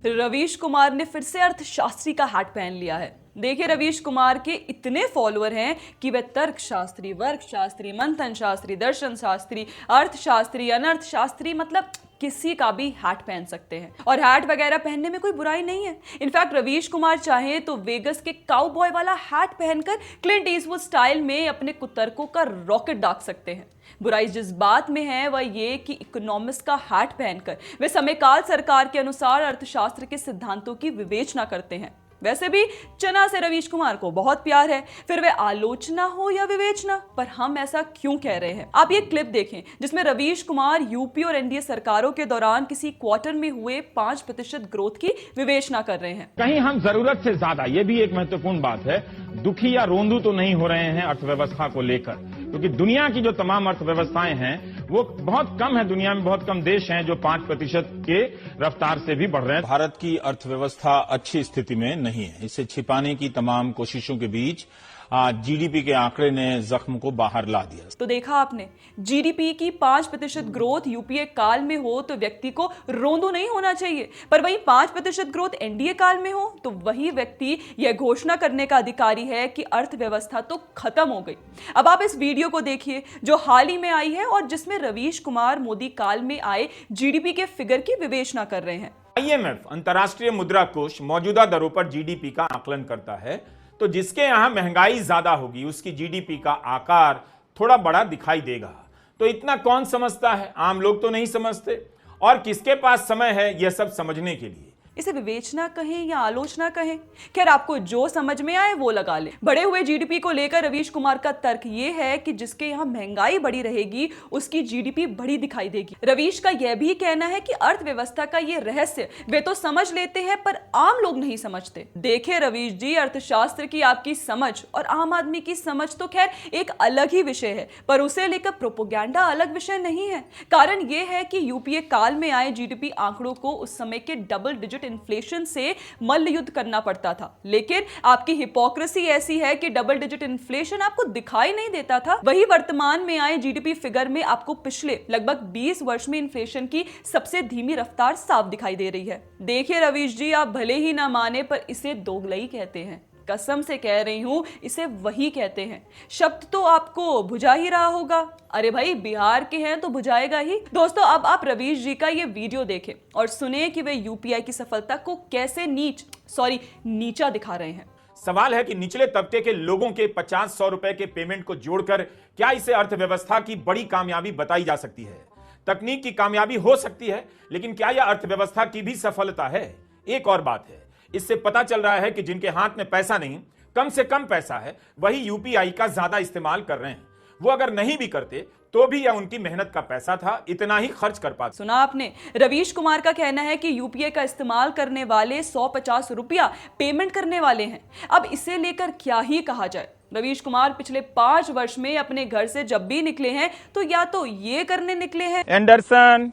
रवीश कुमार ने फिर से अर्थशास्त्री का हैट पहन लिया है। देखिए, रवीश कुमार के इतने फॉलोअर हैं कि वे तर्कशास्त्री, वर्कशास्त्री, मंथन शास्त्री, दर्शन शास्त्री, अर्थशास्त्री, अनर्थशास्त्री, मतलब किसी का भी हैट पहन सकते हैं। और हैट वगैरह पहनने में कोई बुराई नहीं है। इनफैक्ट रवीश कुमार चाहे तो वेगस के काउबॉय वाला हैट पहनकर क्लिंट ईस्टवुड स्टाइल में अपने कुतर्कों का रॉकेट दाग सकते हैं। बुराई जिस बात में है वह ये कि इकोनॉमिस्ट का हैट पहनकर वे समयकाल सरकार के अनुसार अर्थशास्त्र के सिद्धांतों की विवेचना करते हैं। वैसे भी चना से रवीश कुमार को बहुत प्यार है, फिर वे आलोचना हो या विवेचना, पर हम ऐसा क्यों कह रहे हैं? आप ये क्लिप देखें जिसमें रवीश कुमार यूपी और एनडीए सरकारों के दौरान किसी क्वार्टर में हुए 5% ग्रोथ की विवेचना कर रहे हैं। कहीं हम जरूरत से ज्यादा, ये भी एक महत्वपूर्ण बात है, दुखी या रोंदू तो नहीं हो रहे हैं अर्थव्यवस्था को लेकर, क्योंकि दुनिया की जो तमाम अर्थव्यवस्थाएं हैं वो बहुत कम है। दुनिया में बहुत कम देश हैं जो 5% के रफ्तार से भी बढ़ रहे हैं। भारत की अर्थव्यवस्था अच्छी स्थिति में नहीं है। इसे छिपाने की तमाम कोशिशों के बीच जीडीपी के आंकड़े ने जख्म को बाहर ला दिया। तो देखा आपने, जीडीपी की 5% ग्रोथ यूपीए काल में हो तो व्यक्ति को रोंदू नहीं होना चाहिए, पर वहीं 5% ग्रोथ एनडीए काल में हो तो वही व्यक्ति यह घोषणा करने का अधिकारी है कि अर्थव्यवस्था तो खत्म हो गई। अब आप इस वीडियो को देखिए जो हाल ही में आई है और जिसमें रवीश कुमार मोदी काल में आए जीडीपी के फिगर की विवेचना कर रहे हैं। आईएमएफ अंतर्राष्ट्रीय मुद्रा कोष मौजूदा दरों पर जीडीपी का आकलन करता है, तो जिसके यहां महंगाई ज्यादा होगी उसकी जीडीपी का आकार थोड़ा बड़ा दिखाई देगा। तो इतना कौन समझता है? आम लोग तो नहीं समझते। और किसके पास समय है यह सब समझने के लिए? इसे विवेचना कहें या आलोचना कहें, खैर आपको जो समझ में आए वो लगा ले। बढ़े हुए जीडीपी को लेकर रवीश कुमार का तर्क ये है कि जिसके यहाँ महंगाई बढ़ी रहेगी उसकी जीडीपी बड़ी दिखाई देगी। रवीश का यह भी कहना है कि अर्थव्यवस्था का ये रहस्य वे तो समझ लेते हैं पर आम लोग नहीं समझते। देखे रवीश जी, अर्थशास्त्र की आपकी समझ और आम आदमी की समझ तो खैर एक अलग ही विषय है, पर उसे लेकर प्रोपोगेंडा अलग विषय नहीं है। कारण यह है कि यूपीए काल में आए जीडीपी आंकड़ों को उस समय के डबल डिजिट इन्फ्लेशन से मल्ल युद्ध करना पड़ता था, लेकिन आपकी हिपोक्रेसी ऐसी है कि डबल डिजिट इन्फ्लेशन आपको दिखाई नहीं देता था। वही वर्तमान में आए जीडीपी फिगर में आपको पिछले लगभग 20 वर्ष में इन्फ्लेशन की सबसे धीमी रफ्तार साफ दिखाई दे रही है। देखिए रवीश जी, आप भले ही ना माने पर इसे दोगलई कहते हैं। कसम से कह रही हूं, इसे वही कहते हैं। शब्द तो आपको बुझा ही रहा होगा। अरे भाई, बिहार के हैं तो बुझाएगा ही। दोस्तों, अब आप रवीश जी का ये वीडियो देखें और सुने कि वे यूपीआई की सफलता को कैसे नीचा दिखा रहे हैं। सवाल है कि निचले तबके के लोगों के 50-100 रुपए के पेमेंट को जोड़कर क्या इसे अर्थव्यवस्था की बड़ी कामयाबी बताई जा सकती है? तकनीक की कामयाबी हो सकती है, लेकिन क्या यह अर्थव्यवस्था की भी सफलता है? एक और बात है, इससे पता चल रहा है कि जिनके हाथ में पैसा नहीं, कम से कम पैसा है, वही यूपीआई का ज्यादा इस्तेमाल कर रहे हैं। वो अगर नहीं भी करते तो भी यह उनकी मेहनत का पैसा था, इतना ही खर्च कर पाते। सुना आपने, रवीश कुमार का कहना है कि यूपीआई का इस्तेमाल करने वाले 150 रुपया पेमेंट करने वाले हैं। अब इसे लेकर क्या ही कहा जाए। रवीश कुमार पिछले 5 वर्ष में अपने घर से जब भी निकले हैं तो या तो ये करने निकले हैं, एंडरसन,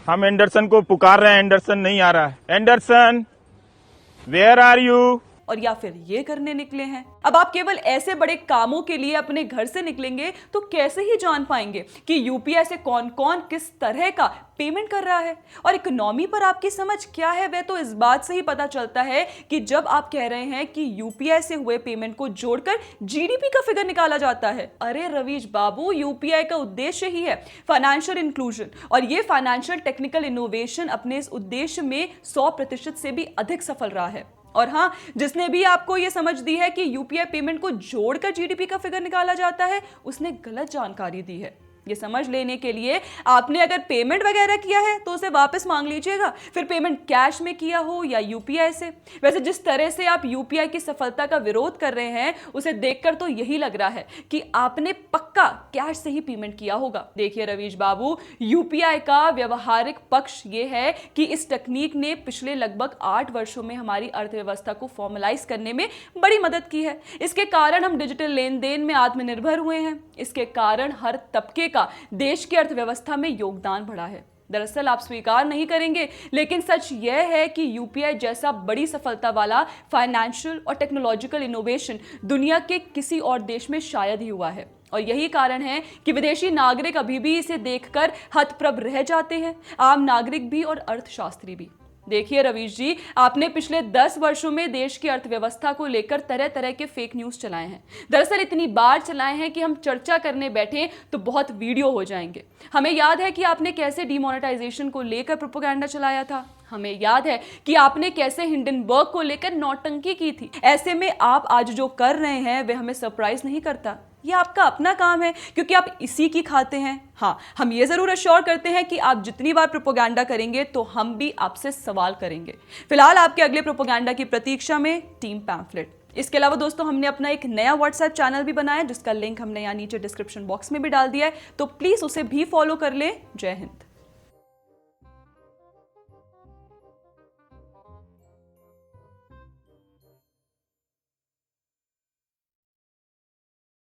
हम एंडरसन को पुकार रहे हैं, एंडरसन नहीं आ रहा है। Anderson, where are you? और या फिर ये करने निकले हैं। अब आप केवल ऐसे बड़े कामों के लिए अपने घर से निकलेंगे तो कैसे ही जान पाएंगे कि यूपीआई से कौन कौन किस तरह का पेमेंट कर रहा है और इकोनॉमी पर आपकी समझ क्या है। वह तो इस बात से ही पता चलता है कि जब आप कह रहे हैं कि यूपीआई से हुए पेमेंट को जोड़कर जीडीपी का फिगर निकाला जाता है। अरे रवीश बाबू, यूपीआई का उद्देश्य ही है फाइनेंशियल इंक्लूजन, और ये फाइनेंशियल टेक्निकल इनोवेशन अपने इस उद्देश्य में 100% से भी अधिक सफल रहा है। और हाँ, जिसने भी आपको यह समझ दी है कि यूपीआई पेमेंट को जोड़कर जीडीपी का फिगर निकाला जाता है, उसने गलत जानकारी दी है। ये समझ लेने के लिए आपने अगर पेमेंट वगैरह किया है तो उसे वापस मांग लीजिएगा, फिर पेमेंट कैश में किया हो या यूपीआई से। वैसे जिस तरह से आप यूपीआई की सफलता का विरोध कर रहे हैं उसे देखकर तो यही लग रहा है कि आपने पक्का कैश से ही पेमेंट किया होगा। देखिए रवीश बाबू, यूपीआई का व्यवहारिक पक्ष ये है कि इस तकनीक ने पिछले लगभग 8 वर्षों में हमारी अर्थव्यवस्था को फॉर्मलाइज करने में बड़ी मदद की है। इसके कारण हम डिजिटल लेन देन में आत्मनिर्भर हुए हैं। इसके कारण हर तबके का देश की अर्थव्यवस्था में योगदान बढ़ा है। दरअसल आप स्वीकार नहीं करेंगे, लेकिन सच यह है कि यूपीआई जैसा बड़ी सफलता वाला फाइनेंशियल और टेक्नोलॉजिकल इनोवेशन दुनिया के किसी और देश में शायद ही हुआ है। और यही कारण है कि विदेशी नागरिक अभी भी इसे देखकर हतप्रभ रह जाते हैं, आम नागरिक भी और अर्थशास्त्री भी। देखिए रवीश जी, आपने पिछले 10 वर्षों में देश की अर्थव्यवस्था को लेकर तरह तरह के फेक न्यूज चलाए हैं। दरअसल इतनी बार चलाए हैं कि हम चर्चा करने बैठे तो बहुत वीडियो हो जाएंगे। हमें याद है कि आपने कैसे डिमोनेटाइजेशन को लेकर प्रोपेगेंडा चलाया था। हमें याद है कि आपने कैसे हिंडनबर्ग को लेकर नौटंकी की थी। ऐसे में आप आज जो कर रहे हैं वे हमें सरप्राइज नहीं करता। ये आपका अपना काम है क्योंकि आप इसी की खाते हैं। हाँ, हम ये जरूर अश्योर करते हैं कि आप जितनी बार प्रोपेगेंडा करेंगे तो हम भी आपसे सवाल करेंगे। फिलहाल आपके अगले प्रोपेगेंडा की प्रतीक्षा में टीम पैम्फलेट। इसके अलावा दोस्तों, हमने अपना एक नया व्हाट्सएप चैनल भी बनाया जिसका लिंक हमने यहाँ नीचे डिस्क्रिप्शन बॉक्स में भी डाल दिया है, तो प्लीज उसे भी फॉलो कर ले। जय हिंद।